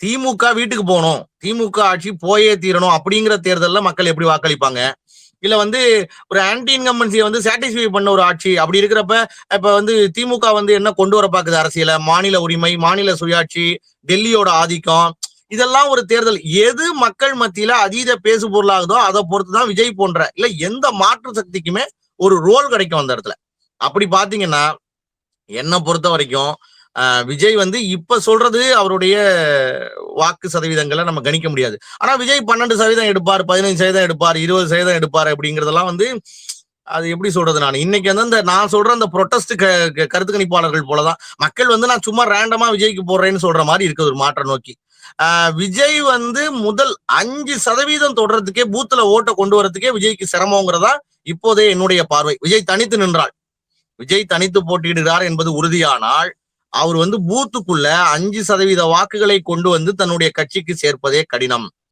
திமுக வீட்டுக்கு போகணும், திமுக ஆட்சி போயே தீரணும் அப்படிங்கிற தேர்தல்ல மக்கள் எப்படி வாக்களிப்பாங்க? இல்ல வந்து ஒரு ஆன்டி இன்கம்பன்சியை வந்து சாட்டிஸ்ஃபை பண்ண ஒரு ஆட்சி அப்படி இருக்கிறப்ப, இப்ப வந்து திமுக வந்து என்ன கொண்டு வர பாக்குது அரசியல? மாநில உரிமை, மாநில சுயாட்சி, டெல்லியோட ஆதிக்கம், இதெல்லாம் ஒரு தேர்தல். எது மக்கள் மத்தியில அதீத பேசு பொருளாகுதோ அதை பொறுத்து தான் விஜய் போன்ற இல்ல எந்த மாற்று சக்திக்குமே ஒரு ரோல் கிடைக்கும் அந்த இடத்துல. அப்படி பாத்தீங்கன்னா என்ன பொறுத்த வரைக்கும் விஜய் வந்து இப்ப சொல்றது அவருடைய வாக்கு சதவீதங்களை நம்ம கணிக்க முடியாது. ஆனா விஜய் 12% எடுப்பார், 15% எடுப்பார், 20% எடுப்பார் அப்படிங்கறதெல்லாம் வந்து அது எப்படி சொல்றது? நான் இன்னைக்கு வந்து அந்த நான் சொல்ற அந்த ப்ரொட்டஸ்ட் கருத்து கணிப்பாளர்கள் போலதான் மக்கள் வந்து நான் சும்மா ரேண்டமா விஜய்க்கு போடுறேன்னு சொல்ற மாதிரி இருக்குது ஒரு மாற்றம் நோக்கி. விஜய் வந்து முதல் 5% தொடர்றதுக்கே பூத்துல ஓட்ட கொண்டு வரதுக்கே விஜய்க்கு சிரமங்கிறதா இப்போதே என்னுடைய பார்வை. விஜய் தனித்து நின்றால், விஜய் தனித்து போட்டியிடுகிறார் என்பது உறுதியானால் அவர் வந்து பூத்துக்குள்ள 5% வாக்குகளை கொண்டு வந்து தன்னுடைய கட்சிக்கு சேர்ப்பதே கடினம்.